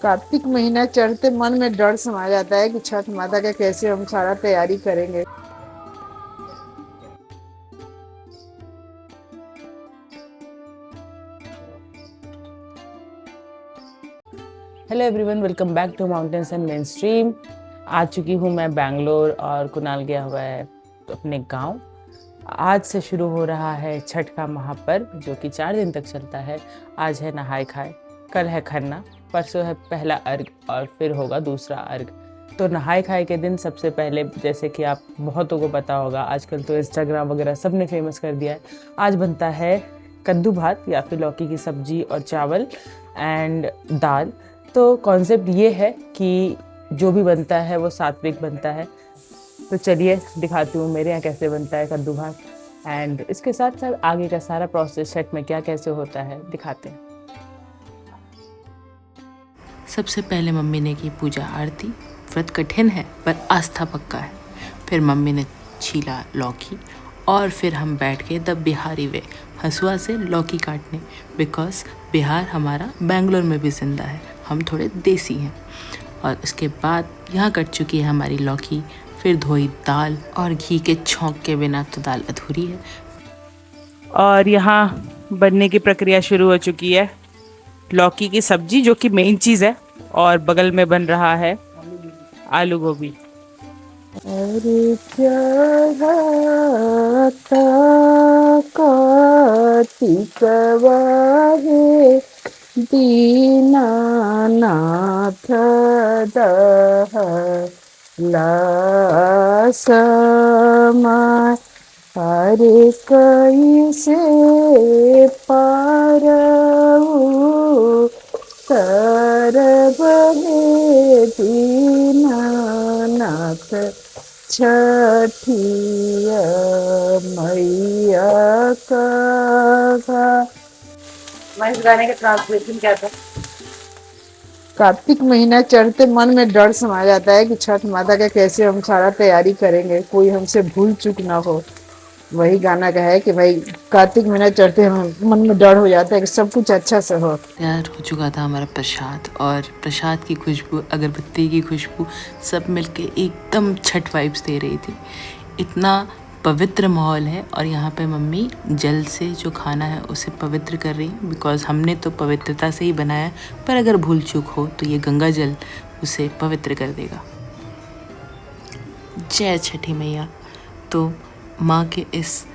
कार्तिक महीना चढ़ते मन में डर समा जाता है कि छठ माता का कैसे हम सारा तैयारी करेंगे। Hello everyone, welcome back to mountains and mainstream. आ चुकी हूँ मैं बैंगलोर और कुणाल गया हुआ है अपने गांव। आज से शुरू हो रहा है छठ का महापर्व जो कि 4 दिन तक चलता है। आज है नहाय खाए, कल है खरना, परसों है पहला अर्घ और फिर होगा दूसरा अर्घ। तो नहाय खाए के दिन सबसे पहले, जैसे कि आप बहुतों को पता होगा, आजकल तो इंस्टाग्राम वगैरह सब ने फेमस कर दिया है, आज बनता है कद्दू भात या फिर लौकी की सब्जी और चावल एंड दाल। तो कॉन्सेप्ट ये है कि जो भी बनता है वो सात्विक बनता है। तो चलिए दिखाती हूँ मेरे यहाँ कैसे बनता है कद्दू भात एंड इसके साथ साथ आगे का सारा प्रोसेस छठ में क्या कैसे होता है दिखाते हैं। सबसे पहले मम्मी ने की पूजा आरती। व्रत कठिन है पर आस्था पक्का है। फिर मम्मी ने छीला लौकी और फिर हम बैठ गए द बिहारी वे, हसुआ से लौकी काटने, बिकॉज बिहार हमारा बैंगलोर में भी ज़िंदा है, हम थोड़े देसी हैं। और उसके बाद यहाँ कट चुकी है हमारी लौकी। फिर धोई दाल, और घी के छौंक के बिना तो दाल अधूरी है। और यहाँ बनने की प्रक्रिया शुरू हो चुकी है। लौकी की सब्जी जो कि मेन चीज़ है, और बगल में बन रहा है आलू गोभी। अरे चढ़ता कार्तिक वाहे दीनानाथ दहला समय, अरे कैसे पारऊ करबहे दीनानाथ छठिया मैया का। मैं इस गाने का ट्रांसलेशन क्या था? कार्तिक महीना चढ़ते मन में डर समा जाता है कि छठ माता का कैसे हम सारा तैयारी करेंगे, कोई हमसे भूल चूक ना हो। वही गाना का है कि भाई कार्तिक महीना चढ़ते मन में डर हो जाता है कि सब कुछ अच्छा से हो। तैयार हो चुका था हमारा प्रसाद, और प्रसाद की खुशबू, अगरबत्ती की खुशबू सब मिलके एकदम छठ वाइब्स दे रही थी। इतना पवित्र माहौल है। और यहाँ पे मम्मी जल से जो खाना है उसे पवित्र कर रही है, बिकॉज़ हमने तो पवित्रता से ही बनाया है, पर अगर भूल चूक हो तो ये गंगा जल उसे पवित्र कर देगा। जय छठी मैया। तो माँ के इस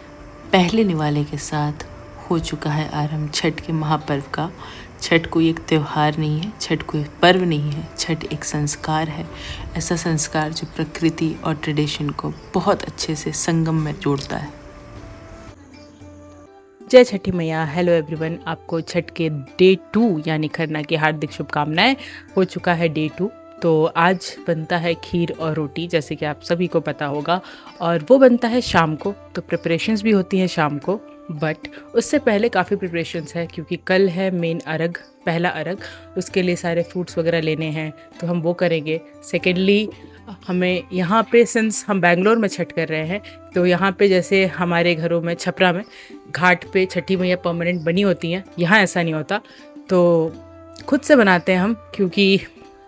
पहले निवाले के साथ हो चुका है आरंभ छठ के महापर्व का। छठ कोई एक त्यौहार नहीं है, छठ कोई पर्व नहीं है, छठ एक संस्कार है। ऐसा संस्कार जो प्रकृति और ट्रेडिशन को बहुत अच्छे से संगम में जोड़ता है। जय छठी मैया। हेलो एवरीवन, आपको छठ के डे 2 यानी खरना की हार्दिक शुभकामनाएं। हो चुका है डे 2। तो आज बनता है खीर और रोटी, जैसे कि आप सभी को पता होगा, और वो बनता है शाम को। तो प्रिपरेशंस भी होती हैं शाम को, बट उससे पहले काफ़ी प्रिपरेशंस है क्योंकि कल है मेन अर्घ, पहला अर्घ। उसके लिए सारे फ्रूट्स वगैरह लेने हैं, तो हम वो करेंगे। सेकेंडली, हमें यहाँ पे, सिंस हम बैंगलोर में छठ कर रहे हैं, तो यहाँ पे जैसे हमारे घरों में छपरा में घाट पे छठी मैया परमानेंट बनी होती हैं, यहाँ ऐसा नहीं होता। तो खुद से बनाते हैं हम, क्योंकि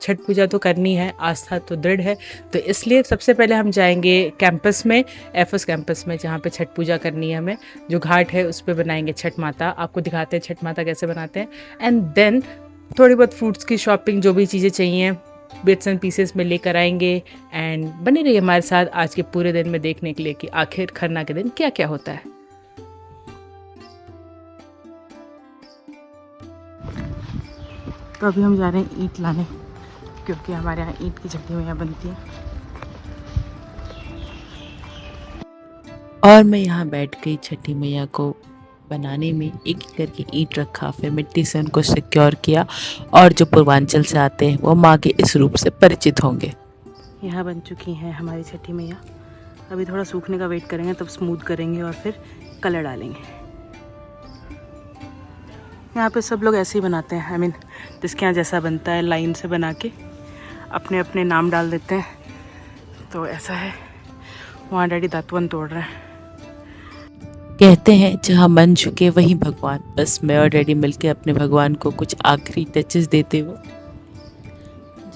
छठ पूजा तो करनी है, आस्था तो दृढ़ है। तो इसलिए सबसे पहले हम जाएंगे कैंपस में, एफएस कैंपस में, जहाँ पे छठ पूजा करनी है हमें। जो घाट है उस पर बनाएंगे छठ माता। आपको दिखाते हैं छठ माता कैसे बनाते हैं। एंड देन थोड़ी बहुत फ्रूट्स की शॉपिंग, जो भी चीज़ें चाहिए बिट्स एंड पीसेस में लेकर आएंगे। एंड बने रहिए हमारे साथ आज के पूरे दिन में देखने के लिए कि आखिर खरना के दिन क्या क्या होता है। तो अभी हम जा रहे हैं ईंट लाने, क्योंकि हमारे यहाँ ईंट की छठी मैया बनती है। और मैं यहाँ बैठ गई छठी मैया को बनाने में। एक एक करके ईंट रखा, फिर मिट्टी से उनको सिक्योर किया। और जो पूर्वांचल से आते हैं वो माँ के इस रूप से परिचित होंगे। यहाँ बन चुकी हैं हमारी छठी मैया। अभी थोड़ा सूखने का वेट करेंगे, तब स्मूथ करेंगे और फिर कलर डालेंगे। यहाँ पे सब लोग ऐसे ही बनाते हैं, आई मीन जिसके यहाँ जैसा बनता है लाइन से बना के अपने अपने नाम डाल देते हैं। तो ऐसा है। वहाँ डैडी दातुन तोड़ रहे हैं। कहते हैं जहाँ मन झुके वहीं भगवान। बस मैं और डैडी मिलके अपने भगवान को कुछ आखिरी टचेस देते हुए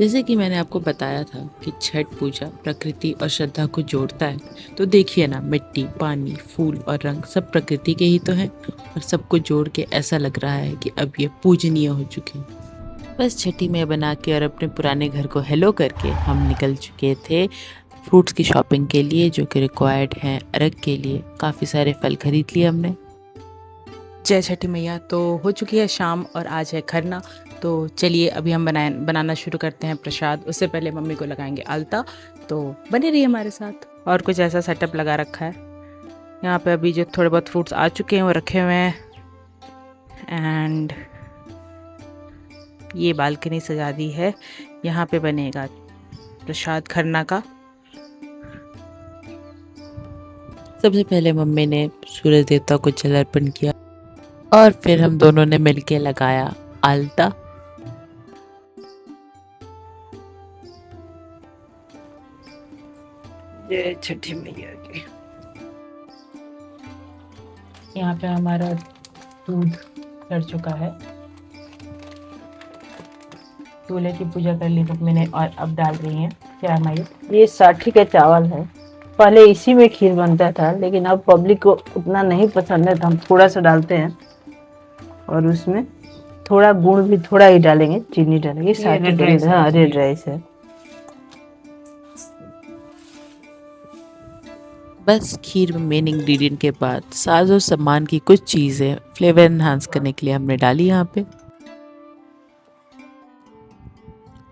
जैसे कि मैंने आपको बताया था कि छठ पूजा प्रकृति और श्रद्धा को जोड़ता है, तो देखिए ना, मिट्टी, पानी, फूल और रंग सब प्रकृति के ही तो हैं और सबको जोड़ के ऐसा लग रहा है कि अब ये पूजनीय हो चुके हैं। बस छठी में बना के और अपने पुराने घर को हेलो करके हम निकल चुके थे फ्रूट्स की शॉपिंग के लिए, जो कि रिक्वायर्ड हैं अर्घ के लिए। काफ़ी सारे फल खरीद लिए हमने। जय छठी मैया। तो हो चुकी है शाम और आज है खरना। तो चलिए अभी हम बनाना शुरू करते हैं प्रसाद। उससे पहले मम्मी को लगाएंगे आलता, तो बने रहिए हमारे साथ। और कुछ ऐसा सेटअप लगा रखा है यहाँ पे। अभी जो थोड़े बहुत फ्रूट्स आ चुके हैं वो रखे हुए हैं, एंड ये बालकनी सजा दी है। यहाँ पे बनेगा प्रसाद खरना का। सबसे पहले मम्मी ने सूरज देवता को जल अर्पण किया और फिर हम दोनों ने मिलके लगाया आलता। जय छठी मैया की। यहाँ पे हमारा दूध चढ़ चुका है। दूल्हे की पूजा कर ली मम्मी ने और अब डाल रही हैं क्या मैया? ये साठी का चावल है। पहले इसी में खीर बनता था, लेकिन अब पब्लिक को उतना नहीं पसंद है तो हम थोड़ा सा डालते हैं। और उसमें थोड़ा गुड़ भी थोड़ा ही डालेंगे, चीनी डालेंगे। हाँ, रेड राइस है। बस खीर में मेन इंग्रेडिएंट के बाद साज और सामान की कुछ चीज़ें फ्लेवर एनहांस करने के लिए हमने डाली यहाँ पे।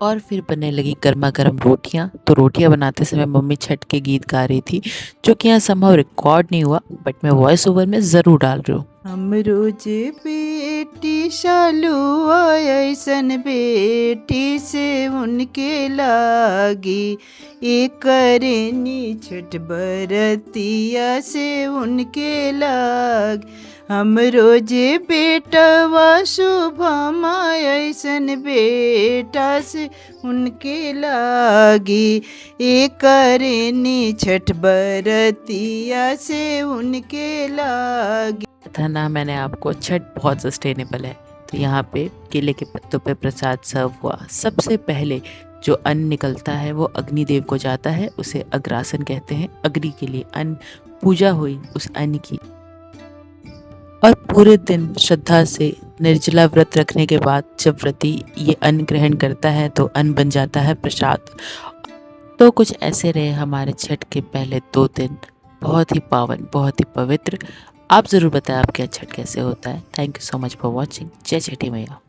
और फिर बनने लगी गर्मा गर्म रोटियाँ। तो रोटियाँ बनाते समय मम्मी छठ के गीत गा रही थी, जो कि यहाँ संभव रिकॉर्ड नहीं हुआ, बट मैं वॉइस ओवर में ज़रूर डाल रही हूँ। हम रोज बेटी शालू ऐसन बेटी से उनके लागी, एक करनी छठ बरतिया से उनके लाग। हम रोज बेटवा शुभमा ऐसन बेटा से उनके लागी, एक करनी छठ बरतिया से उनके लागी। था ना मैंने आपको, छठ बहुत सस्टेनेबल है। तो यहाँ पे केले के पत्तों पे प्रसाद सर्व हुआ। सबसे पहले जो अन्न निकलता है वो अग्निदेव को जाता है, उसे अग्रासन कहते हैं। अग्नि के लिए अन्न, पूजा हुई उस अन्न की। और पूरे दिन श्रद्धा से निर्जला व्रत रखने के बाद जब व्रती ये अन्न ग्रहण करता है तो अन्न बन जाता है प्रसाद। तो कुछ ऐसे रहे हमारे छठ के पहले 2 दिन, बहुत ही पावन, बहुत ही पवित्र। आप ज़रूर बताएं आपके छठ कैसे होता है। Thank you so much for watching. जय छठी मैया।